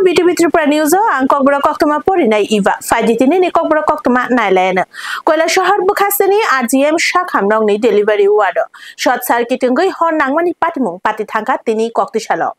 BTV Tripura News ang kokbra koktoma porinai iva faiditini ni kokbra koktoma nailayan koila shahar bukhasini RGM shakhamnong ni delivery ward short circuiting goi hon nangmani patimung pati thangka tini koktisalo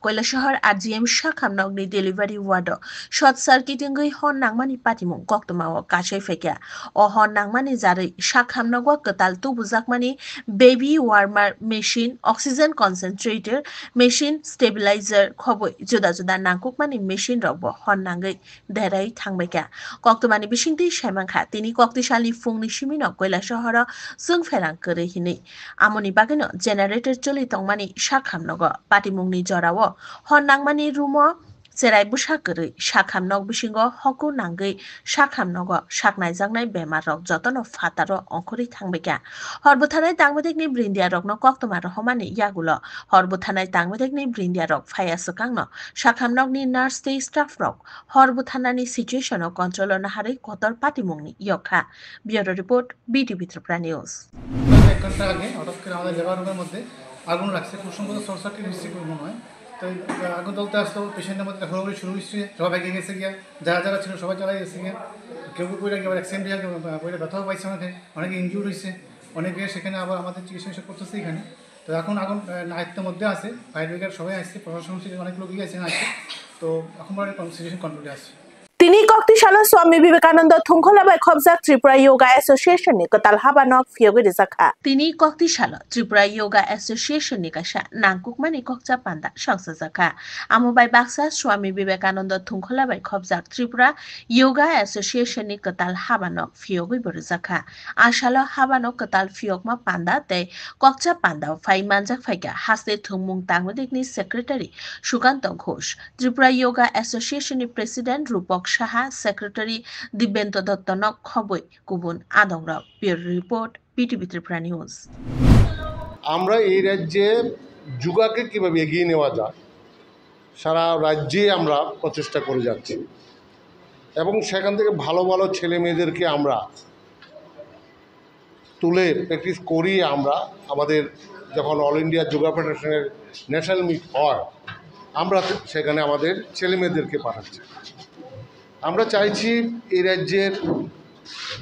koila shahar RGM shakhamnong ni delivery ward short circuiting goi hon nangmani patimung koktoma o kachai fekya o hon nangmani jari shakhamnong wa ketal tubujakmani baby warmer machine oxygen concentrator machine stabilizer khoboi juda nangkukmani machine robo honnangai derai thangbaika koktomani bisingti saimangkha tini koktisali fungni simino koila shahara sungferang kore hini amoni bageno generator choli tongmani shakhamnogo patimungni jorao honnangmani rumo serai busakore shakhamnog bisingo hoku nangai shakhamnogo saknaijaknai bemar rok jotono fataro ongkhori thangbaika horbuthanai tangmedekni brindia rokno koktoma rohmani yagulo horbuthanai tangmedekni brindia rok phaya sakangno shakhamnogni nurse tei staff rok horbuthanani situation o control na harai kotor patimungni yokha bureau report BTV Tripura News এক ঘন্টা আগে হঠাৎ করে আমাদের labour রুমের মধ্যে আগুন লাগছে খুব সম্ভবত শর্ট সার্কিট হচ্ছে মনে হয় তো আগুন জ্বলতে আসলো পেশেন্টের মধ্যে ঘোরাঘুরি শুরু হচ্ছে সবাই এগিয়ে গেছে গিয়া যারা ছিল সবাই চালাই গেছে গিয়া কেউ পড়ে গিয়ে অ্যাক্সিডেন্ট হয়ে পড়ে ব্যথাও পাইছে অনেকে ইনজুর হয়েছে অনেকে সেখানে আবার আমাদের চিকিৎসা করতেছে এখানে তো এখন আগুন আয়ত্তের মধ্যে আছে ফায়ার ব্রিগেড সবাই আসছে প্রশাসন থেকে অনেক লোকই আছে তো এখন সিচুয়েশন কন্ট্রোলে আসছে তিনি koktisala Swami Vivekananda Thungkholabai khobjak Tripura Yoga Association ni katal habanok fiyogi rizakha tini koktisala Tripura Yoga Association ni kaisa nangkukmani kokcha panda songsajakha amobai baksa Swami Vivekananda Thungkholabai khobjak Tripura Yoga Association ni katal habanok fiyogi borizakha asalo habanok katal fiyokma panda tei kokcha panda phai manjak phaika haste thungmung tangmedikni secretary Sukanta Ghosh Tripura Yoga Association ni president Rupok Saha Secretary Dibento Dottonok Khoboi Kubun Adongrao Bureau Report BTV Tripura News আমরা এই রাজ্যে যোগাকে কিভাবে এগিয়ে নেওয়া যায় সারা রাজ্যে আমরা প্রচেষ্টা করে যাচ্ছি এবং সেখান থেকে ভালো ভালো ছেলে মেয়েদেরকে আমরা তুলে প্র্যাকটিস করিয়ে আমরা আমাদের যখন অল ইন্ডিয়া যোগা ফেডারেশনের ন্যাশনাল মিট হয় আমরা সেখানে আমাদের ছেলে মেয়েদেরকে পাঠাচ্ছি আমরা চাইছি এই রাজ্যের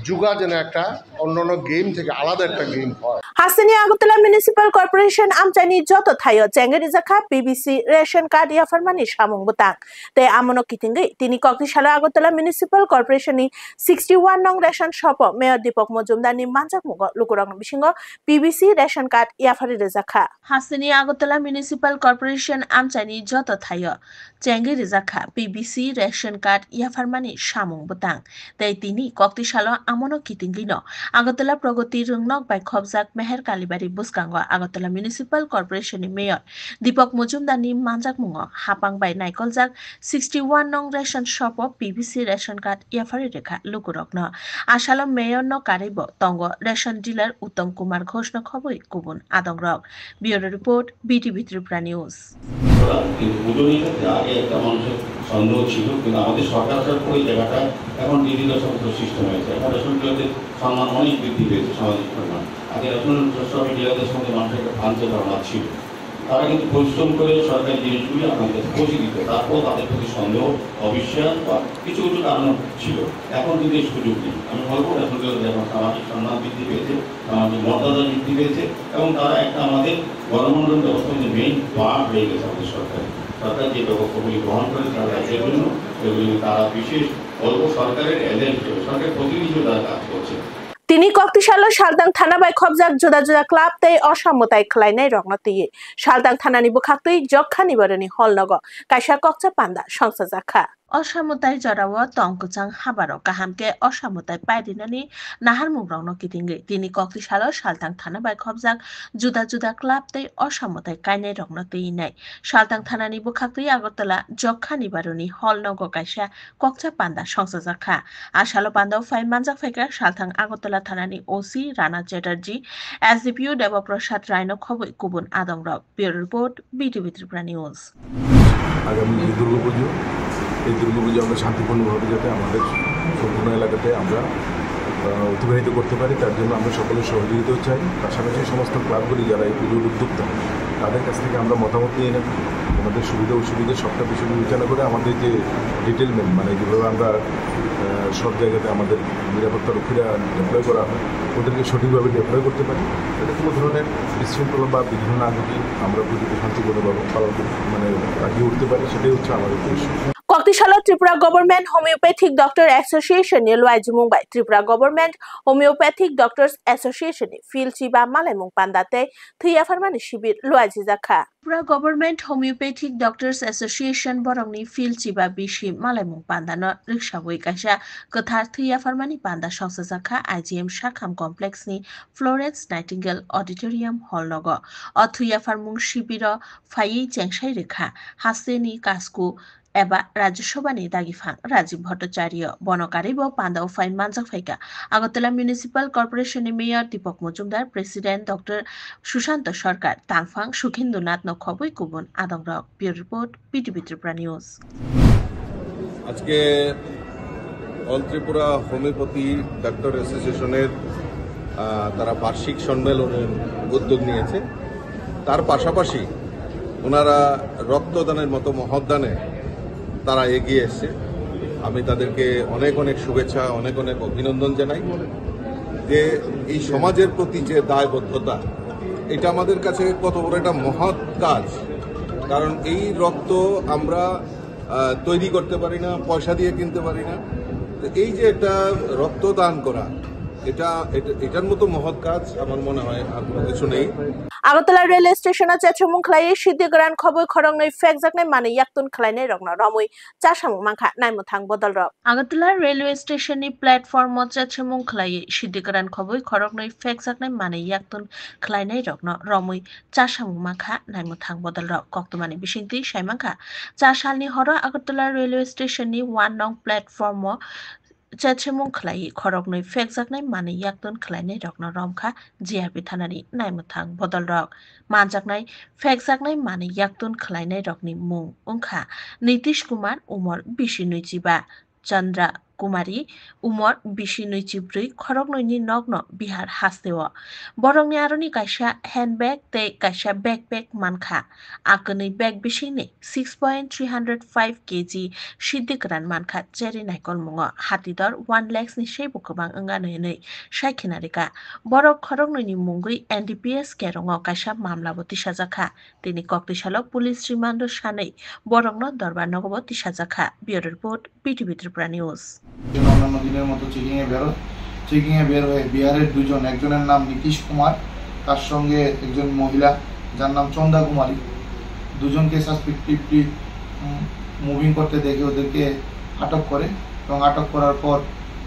যোগা যেন একটা অন্যান্য গেম থেকে আলাদা একটা গেম হয় Hasani Agutala Municipal Corporation amchani joto thayo chengeri jakha PBC ration card ya farmani samung butang te amono kitingi tini koktisala Agutala Municipal Corporation ni 61 nong ration shop Mayor Deepak Majumdar ni manjak mugo lukurang bisingo PBC ration card ya fari jakha Hasani Agutala Municipal Corporation amchani joto thayo chengeri jakha PBC ration card ya farmani samung butang te tini koktisala amono kitingi no Agutala Pragoti rungnok bai khobjak Meher Kalibari Buskango Agutala Municipal Corporation ni Mayor Deepak Majumdar ni manjak mungo hapang bai naikoljak 61 nong ration shop o PBC ration card yafari rekha lukurokno asalo Mayor no karibo tongo ration dealer Uttam Kumar Ghosh no khoboi kubun adongrok Bureau Report BTV Tripura News সন্দেহ ছিল কিন্তু আমাদের সরকার ওই জায়গাটা এখন digital সমস্ত system হয়েছে এখন রেশনগুলোতে সম্মান অনেক বৃদ্ধি পেয়েছে সামাজিক সম্মান আগে রেশন সব ডিলারদের সঙ্গে মানুষের একটা ভ্রান্ত ধারণা ছিল তারা কিন্তু পরিশ্রম করে সরকারি জিনিসগুলি আমাদের কাছে পৌঁছে দিত তারপর তাদের প্রতি সন্দেহ অবিশ্বাস বা কিছু কিছু কারণ ছিল এখন কিন্তু এই সুযোগ নেই আমি বলবো রেশনগুলোতে এখন সামাজিক সম্মান বৃদ্ধি পেয়েছে সামাজিক মর্যাদা বৃদ্ধি পেয়েছে এবং তারা একটা আমাদের গণমন্ডল ব্যবস্থার যে মেইন পার্ট হয়ে গেছে আমাদের সরকার সরকার যে ব্যবস্থাগুলি গ্রহণ করে তারা রাজ্যের জন্য এগুলি তারা বিশেষ অল্প সরকারের এজেন্ট হিসেবে সরকারের প্রতিনিধি হিসেবে তারা কাজ করছে তিনি koktisala Saldang Thana bai khobjak juda club tei osamotai khlainai rokno tiye Saldang Thanani bukhaktui jokha nibarani holnogo kaisa kokcha panda songsajakha অসামতাই জরাও তংকুচাং হাবারো কাহামকে অসামতাই পাইদিনানি Nahar মুগ্রংনো কিতিঙ্গে তিনি koktisala Saldang Thana bai khobjak juda club tei অসামতাই কাইনাই রংনো তেইনাই Saldang Thanani bukhaktui Agutala jokha nibarani holnogo kaisa kokcha panda songsajakha asalo pandao phai manjak phaika Saldang Agutala Thanani OC Rana Chatterjee SDPO Debaprasad Raino khoboi kubun adongrao Bureau Report BTV Tripura News আগামী যে দুর্গাপুজো এই দুর্গাপুজো আমরা শান্তিপূর্ণভাবে যাতে আমাদের সম্পূর্ণ এলাকাতে আমরা অতিবাহিত করতে পারি। তার জন্য আমরা সকলের সহযোগিতাও চাই। পাশাপাশি সমস্ত ক্লাবগুলি যারা এই পুজোর উদ্যোক্তা তাদের কাছ থেকে আমরা মতামত নিয়ে নেব। আমাদের সুবিধা অসুবিধা সবটা বিষয় বিবেচনা করে আমাদের যে ডিটেলমেন্ট মানে যেভাবে আমরা সব জায়গাতে আমাদের নিরাপত্তা রক্ষীরা ডেপ্লয় করা হয় ওদেরকে সঠিকভাবে ডেপ্লয় করতে পারি। এটা কোনো ধরনের বিশৃঙ্খলা বা বিঘ্ন না ঘটি আমরা পুজোকে শান্তিপূর্ণভাবে পালন মানে কাটিয়ে উঠতে পারি, সেটাই হচ্ছে আমাদের উদ্দেশ্য। কক্টিশালা Tripura government homoeopathic doctor association লুয়াইজি মুম্বাই Tripura government homoeopathic doctors association ফিল চিবা মালাইমুং পান্দাতে থুইয়া ফারমানি শিবির লুয়াইজি জাখা Tripura government homoeopathic doctors association বরংনি ফিল চিবা বিশি মালাইমুং পান্দানো রিক্সা বই কাইসা কথার থুইয়া ফারমানি পান্दा সংস্থা জাখা আইজিএম শাখাম কমপ্লেক্সনি ফ্লোরেন্স নাইটিঙ্গেল অডিটোরিয়াম হল নগ অথুইয়া ফারমুং শিবির ফাইই চেংসাই রেখা হাসেনি কাসকু एबा राज्यसभानि दागिफां राजीव भट्टाचार्य बनकारिब पान्दाव फाइन मानजाक फाइका আগরতলা म्युनिसिपल कर्पोरेशननि mayor Deepak Majumdar president doctor Sushant Sarkar तांगफां सुखेंदुनाथ नखबई कुबुन आदंरक bureau report PTV Tripura news. আজকে অল ত্রিপুরা হোমিওপ্যাথি ডাক্তার অ্যাসোসিয়েশনের তারা বার্ষিক সম্মেলনের উদ্যোগ নিয়েছে। তার পাশাপাশি ওনারা রক্তদানের মতো মহৎদানে তারা এগিয়ে এসছে। আমি তাদেরকে অনেক অনেক শুভেচ্ছা অনেক অনেক অভিনন্দন জানাই যে এই সমাজের প্রতি যে দায়বদ্ধতা এটা আমাদের কাছে কত বড় একটা মহৎ কাজ। কারণ এই রক্ত আমরা তৈরি করতে পারি না, পয়সা দিয়ে কিনতে পারি না। এই যে একটা রক্তদান করা এটার মতো মহৎ কাজ আমার মনে হয় আর কোনো কিছু নেই। আগরতলা রেলওয়ে স্টেশনে চেচুমুং খ্লাই সিদ্ধিগ্রান খবর খরংनै ফেকজাকनै माने याक्तुन ख्लायनै रगना रमै चासामु मांखा नायमुथां बदल रक আগরতলা রেলওয়ে स्टेशननि प्लेटफर्म চেচुमुं ख्लाई सिद्धिग्रान खबर खरंनै फेकजाकनै माने याक्तुन ख्लायनै रगना रमै चासामु मांखा नायमुथां बदल रक कक्तमानि बिसिंति साइमांखा चासालनि हर আগরতলা रेलवे स्टेशननि 1 नং प्लेटफर्म চেচুমুং খ্লাই খরংनै फेकजाकनै माने याक्तुन ख्लायनै रगना रमखा जिआरपि थानानि नायमुथां बदल रक मानजाकनै फेकजाकनै माने याक्तुन ख्लायनै रकनि मुं उंखा नीतीश कुमार उमर 29 चंद्रा कुमारी उमर 29 खरंनैनि नग्न बिहार हास्तेव बरंनि आरोनि कायसा हैंडबैग ते कायसा बैकपैक मानखा आकनै बैग बिसिनि 6.305 kg सिद्धिग्रान मानखा जेरि नायकल मुंग हातिदर 1 लाख नि सेबो गोबां अंगानै सायखिनारिका बर खरंनैनि मुंगै एनडीपीएस केरंग कायसा मामलाबो तिसाजाखा तिनि कक्टिशाला पुलिस रिमान्ड सानै बरंनो दरबार नगब तिसाजाखा bureau report PTV Tripura news. অন্যান্য দিনের মতো চেকিংয়ে বের হয়ে বিহারের দুজন, একজনের নাম নীতিশ কুমার, তার সঙ্গে একজন মহিলা যার নাম চন্দা কুমারী, দুজনকে সাসপেক্টিভলি মুভিং করতে দেখে ওদেরকে আটক করে এবং আটক করার পর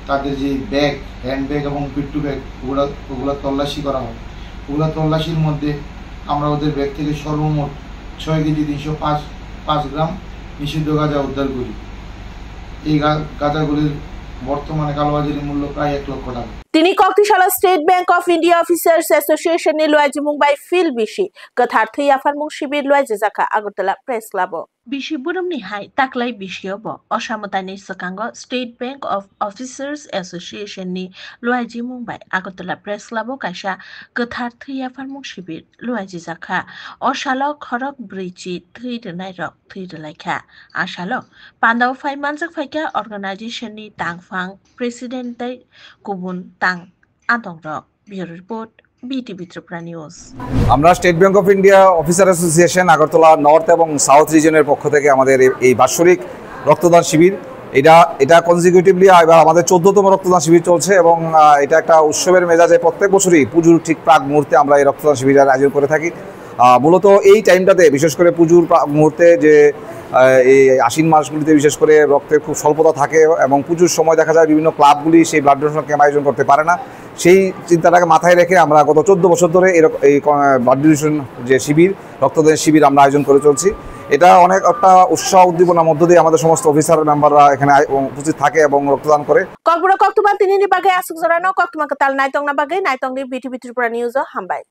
তাদের যে ব্যাগ, হ্যান্ডব্যাগ এবং পিট্টু ব্যাগ ওগুলো তল্লাশি করা হয়। ওগুলো তল্লাশির মধ্যে আমরা ওদের ব্যাগ থেকে সর্বমোট 6 কেজি 305 গ্রাম নিষিদ্ধ গাঁজা উদ্ধার করি। এই গাঁজাগুলির বর্তমানে কালোবাজারি মূল্য প্রায় 1 লক্ষ টাকা। তিনি কক্টিশালা State Bank of India officers association লুয়াইজি মুম্বাই ফিল বিশি গথার থুইয়া ফারমুং শিবির লুয়াইজি জাখা আগরতলা প্রেস ক্লাব বিশি বুরমনি হাই তাকলাই বিশিয়ব অসামতানি সকাঙ্গ State Bank of officers association নি লুয়াইজি মুম্বাই আগরতলা প্রেস ক্লাব কাইসা গথার থুইয়া ফারমুং শিবির লুয়াইজি জাখা অসাল খরক ব্রিচি থুইদনাই রক থুইদলাইখা আসাল পান্দাও ফাই মানজাক ফাইকা অর্গানাইজেশন নি তাংফাং প্রেসিডেন্ট কুবুন তাং আদংরক bureau report BTV Tripura news. আমরা state Bank of India officer association Agartala north এবং সাউথ রিজনের পক্ষ থেকে আমাদের এই বাৎসরিক রক্তদান শিবির এটা কনজিকিউটিভলি এবার আমাদের 14তম রক্তদান শিবির চলছে এবং এটা একটা উৎসবের মেজাজে প্রত্যেক বছরই পুজোর ঠিক প্রাক মুহূর্তে আমরা এই রক্তদান শিবিরের আয়োজন করে থাকি। মূলত এই টাইমটাতে বিশেষ করে পুজোর মুহূর্তে যে এই আশ্বিন মাসগুলিতে বিশেষ করে রক্তের খুব স্বল্পতা থাকে এবং পুজোর সময় দেখা যায় বিভিন্ন ক্লাবগুলি সেই ব্লাড ডোনেশন ক্যাম্প আয়োজন করতে পারে না। সেই চিন্তাটাকে মাথায় রেখে আমরা গত 14 বছর ধরে এই ব্লাড ডোনেশন যে শিবির রক্তদান শিবির আমরা আয়োজন করে চলছি। এটা অনেক একটা উৎসাহ উদ্দীপনার মধ্য দিয়ে আমাদের সমস্ত অফিসার মেম্বাররা এখানে উপস্থিত থাকে এবং রক্তদান করে। ককবুরা কক্তমা তিনিনি বাগে আসুক জরানো কক্তমা কাতাল নাইতং না বাগে নাইতং নি বিটিভি ত্রিপুরা নিউজ হামবাই।